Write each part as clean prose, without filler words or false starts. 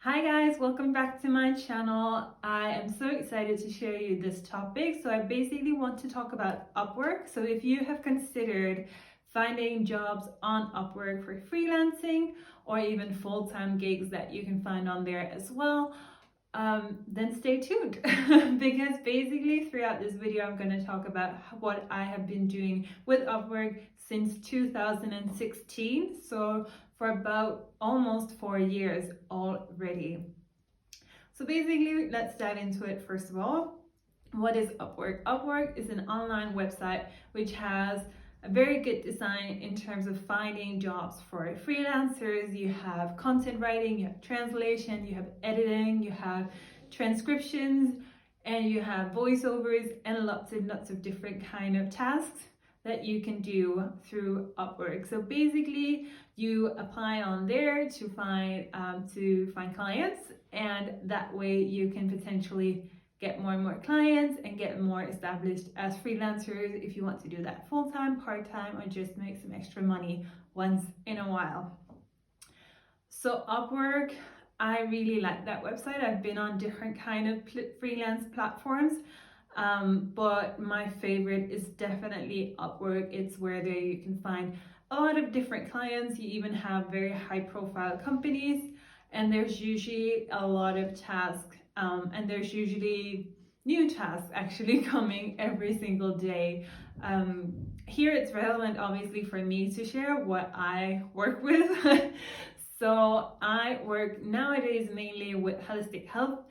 Hi guys, welcome back to my channel. I am so excited to share you this topic. So I basically want to talk about Upwork. So if you have considered finding jobs on Upwork for freelancing or even full-time gigs that you can find on there as well, then stay tuned because basically throughout this video I'm going to talk about what I have been doing with Upwork since 2016, so for about almost 4 years already. So basically, let's dive into it. First of all, what is Upwork? Upwork is an online website which has a very good design in terms of finding jobs for freelancers. You have content writing, you have translation, you have editing, you have transcriptions, and you have voiceovers and lots and lots of different kind of tasks that you can do through Upwork. So basically, you apply on there to find clients, and that way you can potentially get more and more clients and get more established as freelancers if you want to do that full-time, part-time, or just make some extra money once in a while. So Upwork, I really like that website. I've been on different kind of freelance platforms, but my favorite is definitely Upwork. It's where there you can find a lot of different clients. You even have very high profile companies, and there's usually a lot of tasks, and there's usually new tasks actually coming every single day. Here it's relevant obviously for me to share what I work with. So I work nowadays mainly with holistic health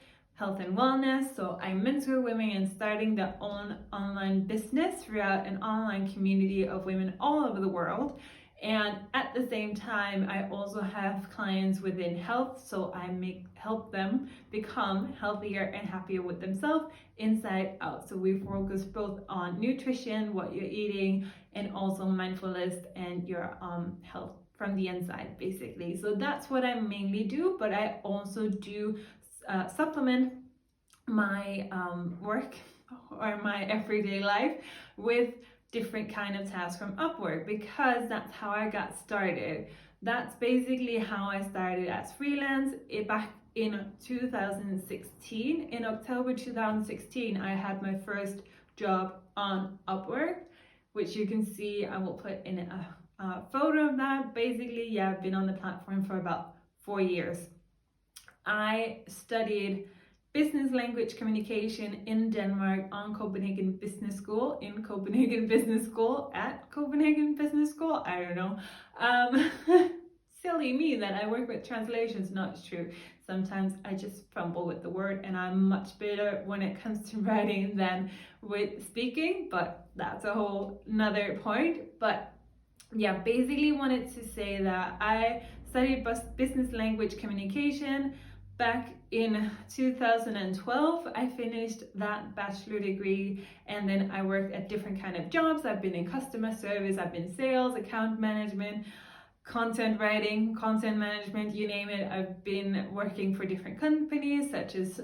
and wellness. So I mentor women in starting their own online business throughout an online community of women all over the world. And at the same time, I also have clients within health, so I help them become healthier and happier with themselves inside out. So we focus both on nutrition, what you're eating, and also mindfulness and your health from the inside, basically. So that's what I mainly do, but I also do supplement my work or my everyday life with different kind of tasks from Upwork, because that's how I got started. That's basically how I started as freelance back in 2016. In October 2016, I had my first job on Upwork, which you can see. I will put in a photo of that. Basically, yeah, I've been on the platform for about 4 years. I studied business language communication in Denmark on Copenhagen Business School, at Copenhagen Business School. I don't know. Silly me that I work with translations. No, it's true. Sometimes I just fumble with the word, and I'm much better when it comes to writing than with speaking, but that's a whole nother point. But yeah, basically wanted to say that I studied business language communication back in 2012. I finished that bachelor degree, and then I worked at different kind of jobs. I've been in customer service, I've been sales, account management, content writing, content management, you name it. I've been working for different companies such as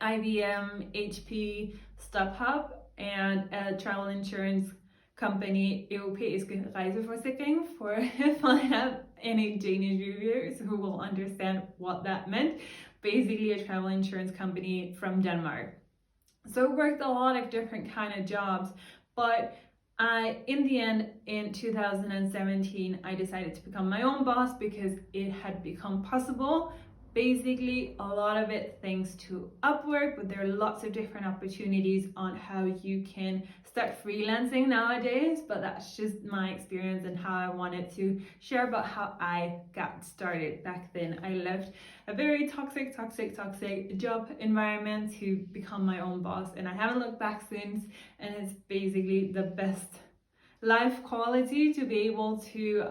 IBM, HP, StubHub, and a travel insurance company, Europæiske Rejseforsikring, for if I have any Danish viewers who will understand what that meant. Basically a travel insurance company from Denmark. So I worked a lot of different kind of jobs, but in the end, in 2017, I decided to become my own boss because it had become possible. Basically, a lot of it thanks to Upwork, but there are lots of different opportunities on how you can start freelancing nowadays. But that's just my experience and how I wanted to share about how I got started back then. I left a very toxic job environment to become my own boss, and I haven't looked back since. And it's basically the best life quality to be able to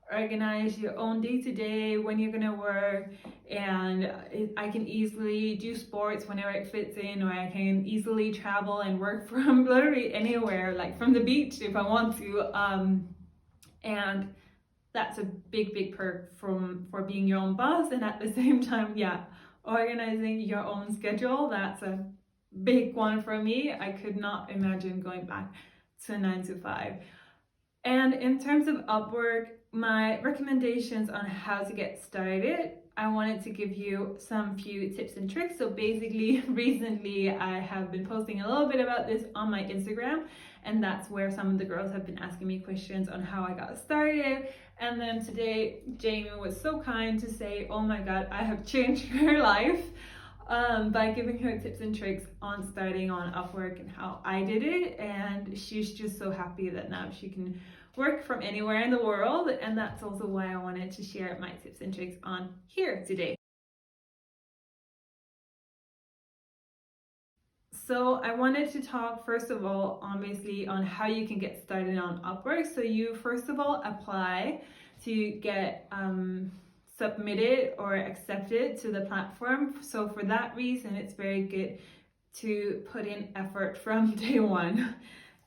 organize your own day-to-day, when you're gonna work, and I can easily do sports whenever it fits in, or I can easily travel and work from literally anywhere, like from the beach if I want to, and that's a big perk for being your own boss. And at the same time, yeah, organizing your own schedule, that's a big one for me. I could not imagine going back to 9 to 5. And in terms of Upwork, my recommendations on how to get started, I wanted to give you some few tips and tricks. So basically, recently I have been posting a little bit about this on my Instagram, and that's where some of the girls have been asking me questions on how I got started. And then today, Jamie was so kind to say, oh my God, I have changed her life by giving her tips and tricks on starting on Upwork and how I did it. And she's just so happy that now she can work from anywhere in the world, and that's also why I wanted to share my tips and tricks on here today. So I wanted to talk first of all, obviously, on how you can get started on Upwork. So you first of all apply to get submitted or accepted to the platform. So for that reason, it's very good to put in effort from day one.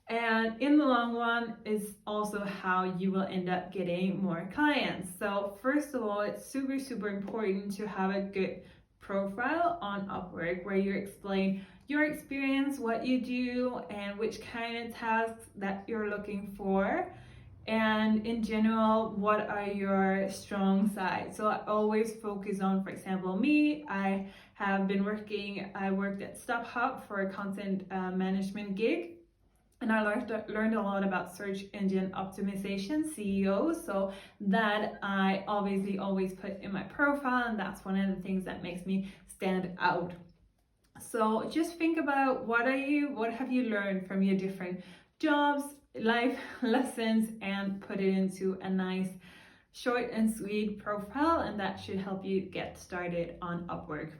And in the long run is also how you will end up getting more clients. So first of all, it's super important to have a good profile on Upwork where you explain your experience, what you do, and which kind of tasks that you're looking for. And in general, what are your strong sides? So I always focus on, for example, me, I worked at StubHub for a content management gig. And I learned a lot about search engine optimization, SEO, so that I obviously always put in my profile, and that's one of the things that makes me stand out. So just think about what have you learned from your different jobs, life lessons, and put it into a nice short and sweet profile, and that should help you get started on Upwork.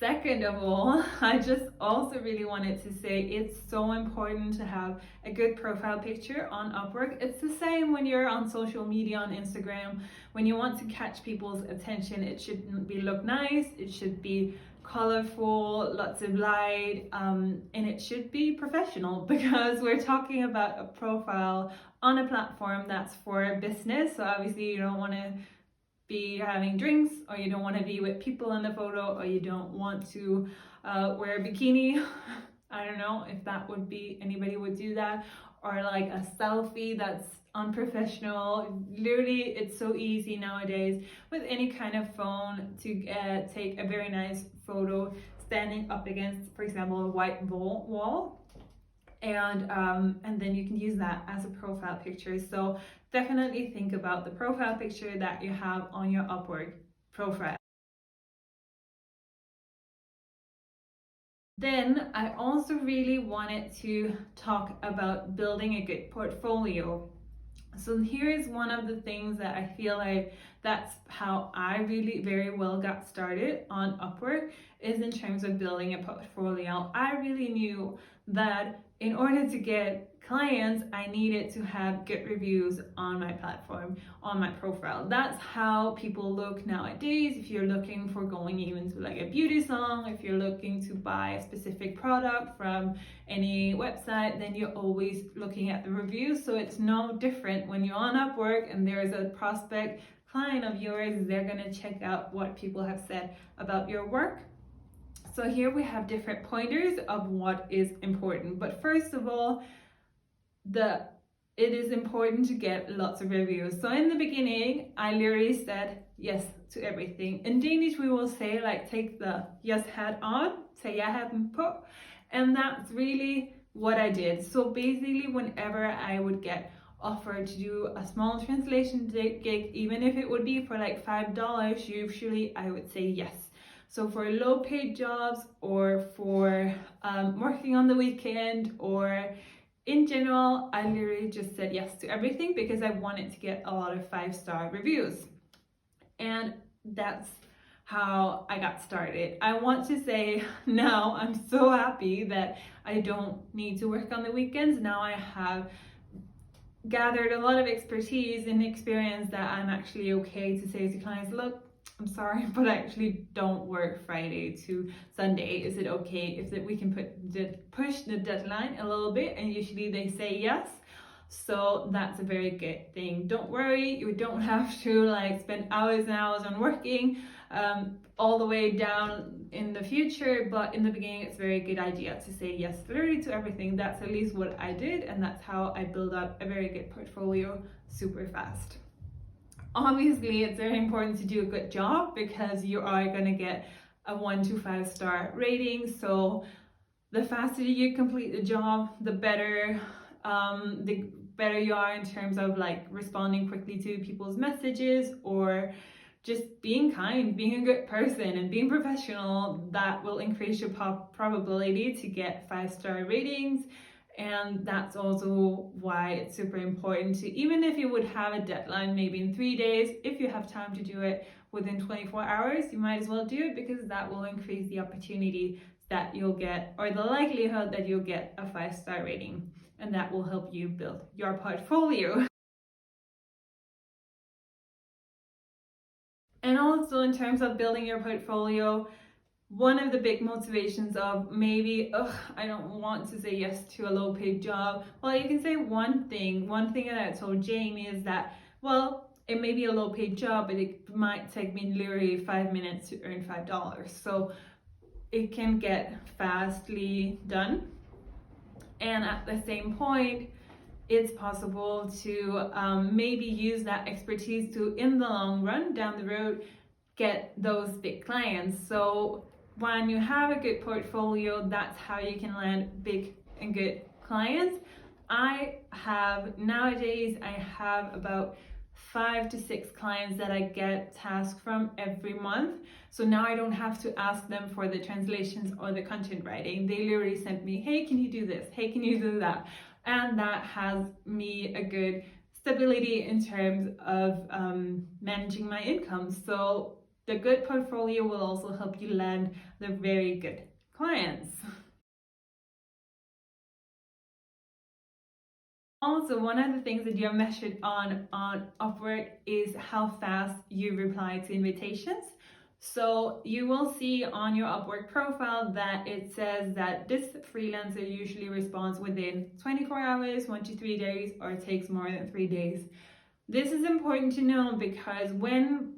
Second of all, I just also really wanted to say it's so important to have a good profile picture on Upwork. It's the same when you're on social media, on Instagram. When you want to catch people's attention, it should look nice, it should be colorful, lots of light, and it should be professional because we're talking about a profile on a platform that's for business. So obviously you don't want to be having drinks, or you don't want to be with people in the photo, or you don't want to wear a bikini. I don't know if that would be, anybody would do that, or like a selfie that's unprofessional. Literally, it's so easy nowadays with any kind of phone to take a very nice photo standing up against, for example, a white wall. And then you can use that as a profile picture. So definitely think about the profile picture that you have on your Upwork profile. Then I also really wanted to talk about building a good portfolio. So here is one of the things that I feel like that's how I really very well got started on Upwork, is in terms of building a portfolio. I really knew that in order to get clients, I needed to have good reviews on my platform, on my profile. That's how people look nowadays. If you're looking for going even to like a beauty salon, if you're looking to buy a specific product from any website, then you're always looking at the reviews. So it's no different when you're on Upwork and there's a prospect client of yours, they're gonna check out what people have said about your work. So here we have different pointers of what is important. But first of all, it is important to get lots of reviews. So in the beginning, I literally said yes to everything. In Danish, we will say like take the yes hat on, say jeg hatten på. And that's really what I did. So basically, whenever I would get offered to do a small translation gig, even if it would be for like $5, usually I would say yes. So for low paid jobs, or for working on the weekend, or in general, I literally just said yes to everything because I wanted to get a lot of 5-star reviews. And that's how I got started. I want to say now I'm so happy that I don't need to work on the weekends. Now I have gathered a lot of expertise and experience that I'm actually okay to say to clients, look, I'm sorry, but I actually don't work Friday to Sunday. Is it okay if we can push the deadline a little bit? And usually they say yes. So that's a very good thing. Don't worry, you don't have to like spend hours and hours on working all the way down in the future, but in the beginning it's a very good idea to say yes literally to everything. That's at least what I did, and that's how I build up a very good portfolio super fast. Obviously, it's very important to do a good job because you are going to get a 1 to 5 star rating. So the faster you complete the job, the better you are in terms of like responding quickly to people's messages, or just being kind, being a good person and being professional. That will increase your probability to get 5-star ratings. And that's also why it's super important to, even if you would have a deadline maybe in 3 days, if you have time to do it within 24 hours, you might as well do it, because that will increase the opportunity that you'll get, or the likelihood that you'll get a 5-star rating, and that will help you build your portfolio. And also in terms of building your portfolio, one of the big motivations of maybe, I don't want to say yes to a low paid job. Well, you can say one thing that I told Jamie is that, well, it may be a low paid job, but it might take me literally 5 minutes to earn $5. So it can get fastly done. And at the same point, it's possible to maybe use that expertise to, in the long run, down the road, get those big clients. So when you have a good portfolio, that's how you can land big and good clients. Nowadays, I have about 5 to 6 clients that I get tasks from every month. So now I don't have to ask them for the translations or the content writing. They literally send me, hey, can you do this? Hey, can you do that? And that has me a good stability in terms of managing my income. So the good portfolio will also help you land the very good clients. Also, one of the things that you're measured on Upwork is how fast you reply to invitations. So you will see on your Upwork profile that it says that this freelancer usually responds within 24 hours, 1 to 3 days, or it takes more than 3 days. This is important to know because when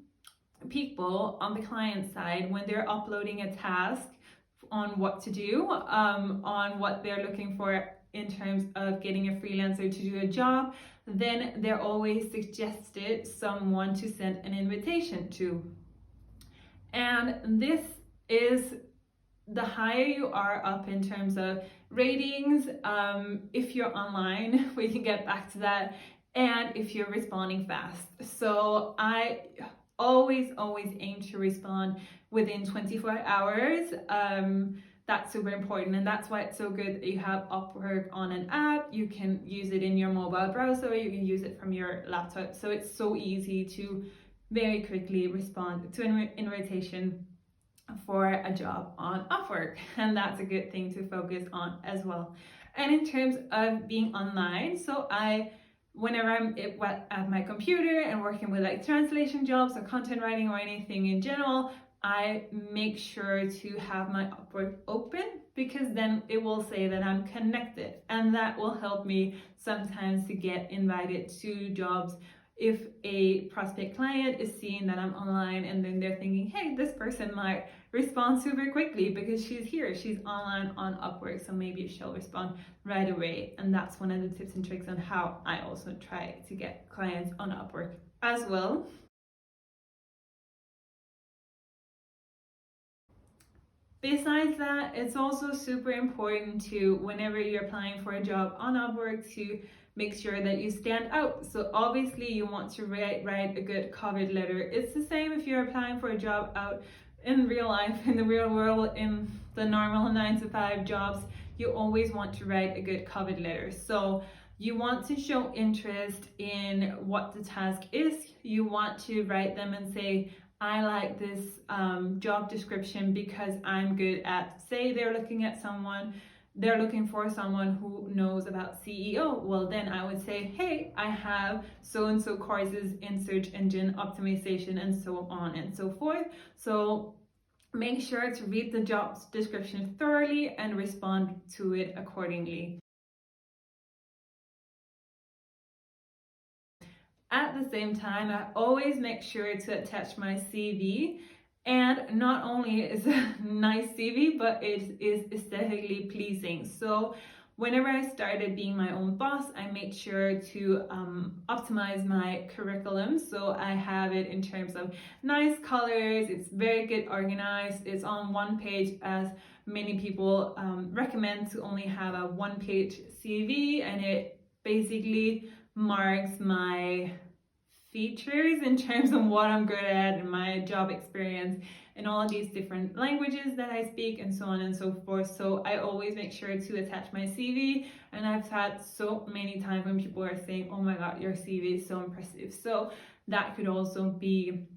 people on the client side, when they're uploading a task on what to do, on what they're looking for in terms of getting a freelancer to do a job, then they're always suggested someone to send an invitation to. And this is, the higher you are up in terms of ratings, if you're online, we can get back to that, and if you're responding fast. So I always aim to respond within 24 hours. That's super important, and that's why it's so good that you have Upwork on an app. You can use it in your mobile browser, you can use it from your laptop. So it's so easy to very quickly respond to an invitation for a job on Upwork, and that's a good thing to focus on as well. And in terms of being online, so whenever I'm at my computer and working with like translation jobs or content writing or anything in general, I make sure to have my Upwork open, because then it will say that I'm connected, and that will help me sometimes to get invited to jobs. If a prospect client is seeing that I'm online and then they're thinking, hey, this person might respond super quickly because she's here, she's online on Upwork, so maybe she'll respond right away. And that's one of the tips and tricks on how I also try to get clients on Upwork as well. Besides that, it's also super important to, whenever you're applying for a job on Upwork, to make sure that you stand out. So obviously you want to write a good cover letter. It's the same if you're applying for a job out in real life, in the real world, in the normal 9 to 5 jobs. You always want to write a good cover letter. So you want to show interest in what the task is. You want to write them and say, I like this job description because I'm good at, say they're looking for someone who knows about CEO. Well, then I would say, hey, I have so-and-so courses in search engine optimization and so on and so forth. So make sure to read the job description thoroughly and respond to it accordingly. At the same time, I always make sure to attach my CV. And not only is a nice CV, but it is aesthetically pleasing. So whenever I started being my own boss, I made sure to optimize my curriculum. So I have it in terms of nice colors, it's very good organized, it's on one page, as many people recommend to only have a one-page CV, and it basically marks my features in terms of what I'm good at and my job experience and all of these different languages that I speak and so on and so forth. So I always make sure to attach my CV, and I've had so many times when people are saying, oh my god, your CV is so impressive. So that could also be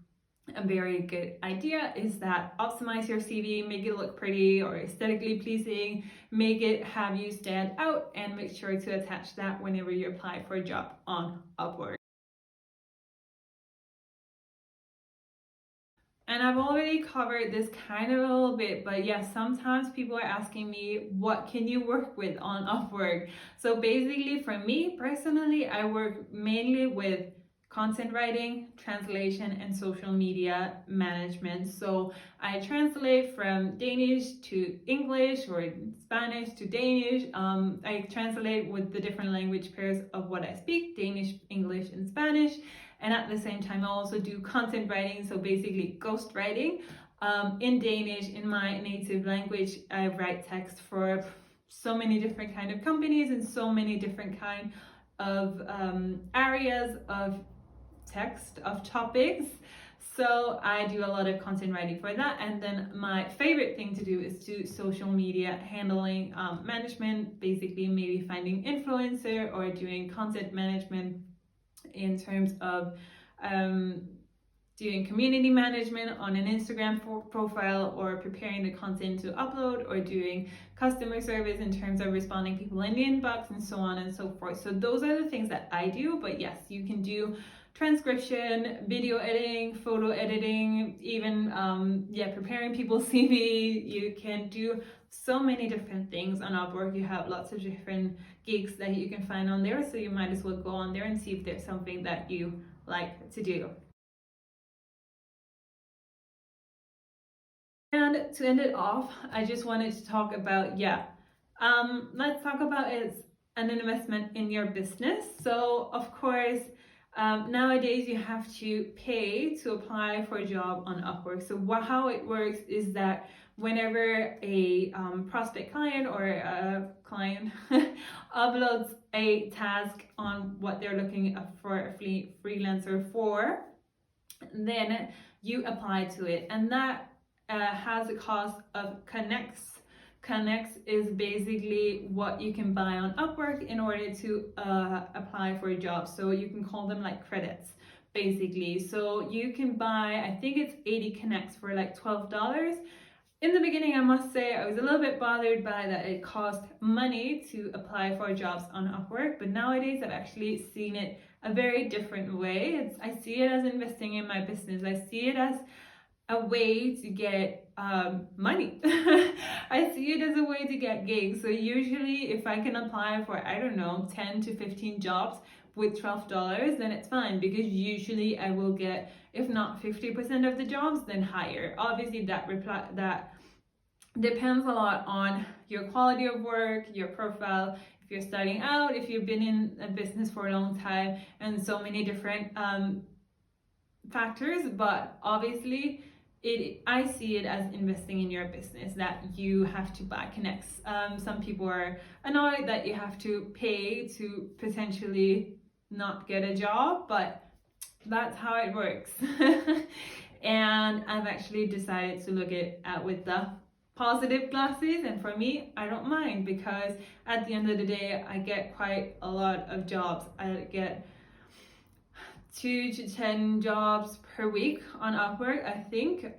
a very good idea, is that optimize your CV, make it look pretty or aesthetically pleasing, make it have you stand out, and make sure to attach that whenever you apply for a job on Upwork. And I've already covered this kind of a little bit, but yes, sometimes people are asking me, what can you work with on Upwork? So basically, for me personally, I work mainly with content writing, translation, and social media management. So I translate from Danish to English or Spanish to Danish. I translate with the different language pairs of what I speak, Danish, English, and Spanish. And at the same time, I also do content writing, so basically ghost writing in Danish, in my native language. I write text for so many different kind of companies and so many different kind of areas of text, of topics. So I do a lot of content writing for that. And then my favorite thing to do is do social media handling, management, basically maybe finding influencer or doing content management in terms of doing community management on an Instagram profile, or preparing the content to upload, or doing customer service in terms of responding people in the inbox, and so on and so forth. So those are the things that I do. But yes, you can do transcription, video editing, photo editing, even preparing people's CV. You can do so many different things on Upwork. You have lots of different gigs that you can find on there, so you might as well go on there and see if there's something that you like to do. And to end it off, I just wanted to talk about, let's talk about it's an investment in your business. So of course, nowadays you have to pay to apply for a job on Upwork. So how it works is that whenever a prospect client or a client uploads a task on what they're looking for a freelancer for, then you apply to it, and that has a cost of connects. Connects is basically what you can buy on Upwork in order to apply for a job. So you can call them like credits, basically. So you can buy, I think it's 80 connects for like $12. In the beginning, I must say, I was a little bit bothered by that it cost money to apply for jobs on Upwork, but nowadays I've actually seen it a very different way. I see it as investing in my business. I see it as a way to get money. I see it as a way to get gigs. So usually if I can apply for, I don't know, 10 to 15 jobs with $12, then it's fine, because usually I will get, if not 50% of the jobs, then higher. Obviously that depends a lot on your quality of work, your profile, if you're starting out, if you've been in a business for a long time, and so many different factors. But obviously I see it as investing in your business, that you have to buy connects. Some people are annoyed that you have to pay to potentially not get a job, but that's how it works. And I've actually decided to look at with the positive glasses, and for me, I don't mind, because at the end of the day, I get quite a lot of jobs. I get 2 to 10 jobs per week on Upwork, I think.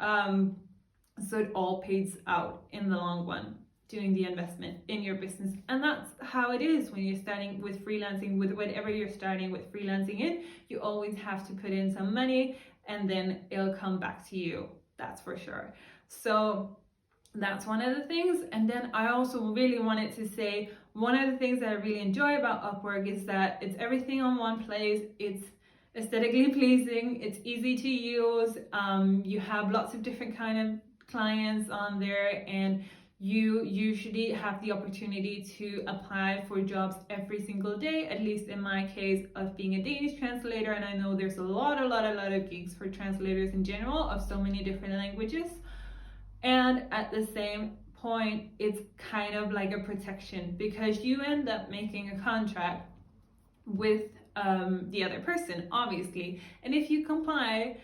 So it all pays out in the long run, doing the investment in your business. And that's how it is when you're starting with freelancing, with whatever you're starting with freelancing in. You always have to put in some money, and then it'll come back to you, that's for sure. So that's one of the things. And then I also really wanted to say, one of the things that I really enjoy about Upwork is that it's everything on one place. It's aesthetically pleasing, it's easy to use, you have lots of different kind of clients on there, and you usually have the opportunity to apply for jobs every single day, at least in my case of being a Danish translator. And I know there's a lot of gigs for translators in general of so many different languages. And at the same point, it's kind of like a protection, because you end up making a contract with the other person, obviously. And if you comply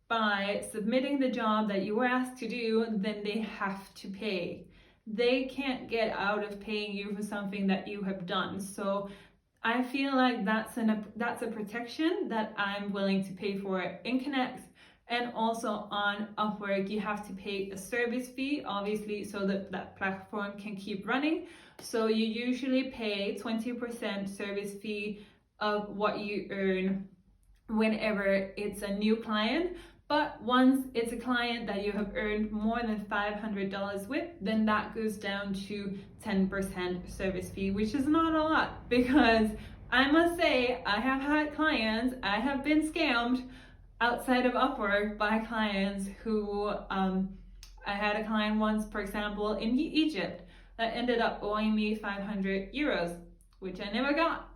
by submitting the job that you were asked to do, then they have to pay. They can't get out of paying you for something that you have done. So I feel like that's a protection that I'm willing to pay for in Connect. And also on Upwork, you have to pay a service fee, obviously, so that that platform can keep running. So you usually pay 20% service fee of what you earn whenever it's a new client. But once it's a client that you have earned more than $500 with, then that goes down to 10% service fee, which is not a lot, because I must say, I have had clients, I have been scammed outside of Upwork by clients who, I had a client once, for example, in Egypt, that ended up owing me 500 euros, which I never got.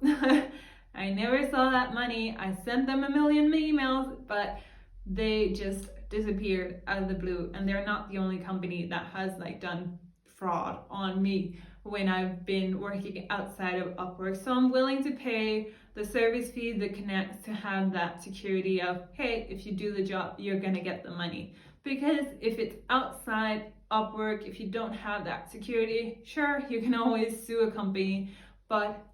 I never saw that money. I sent them a million emails, but they just disappeared out of the blue. And they're not the only company that has like done fraud on me when I've been working outside of Upwork. So I'm willing to pay the service fee that connects to have that security of, hey, if you do the job, you're gonna get the money. Because if it's outside Upwork, if you don't have that security, sure, you can always sue a company, but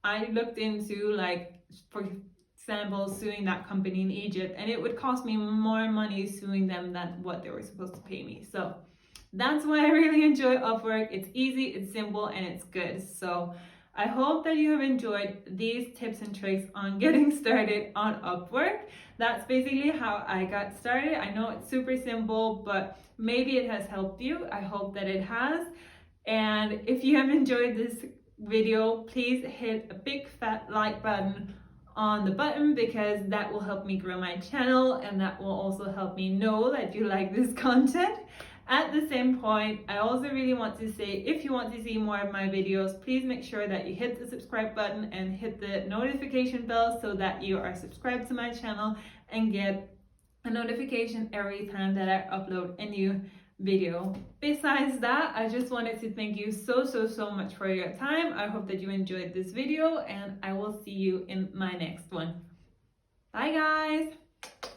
I looked into, like, for example, suing that company in Egypt, and it would cost me more money suing them than what they were supposed to pay me. So that's why I really enjoy Upwork. It's easy, it's simple, and it's good. So I hope that you have enjoyed these tips and tricks on getting started on Upwork. That's basically how I got started. I know it's super simple, but maybe it has helped you. I hope that it has. And if you have enjoyed this video, please hit a big fat like button on the button, because that will help me grow my channel, and that will also help me know that you like this content. At the same point, I also really want to say, if you want to see more of my videos, please make sure that you hit the subscribe button and hit the notification bell so that you are subscribed to my channel and get a notification every time that I upload a new video. Besides that, I just wanted to thank you so much for your time. I hope that you enjoyed this video, and I will see you in my next one. Bye guys!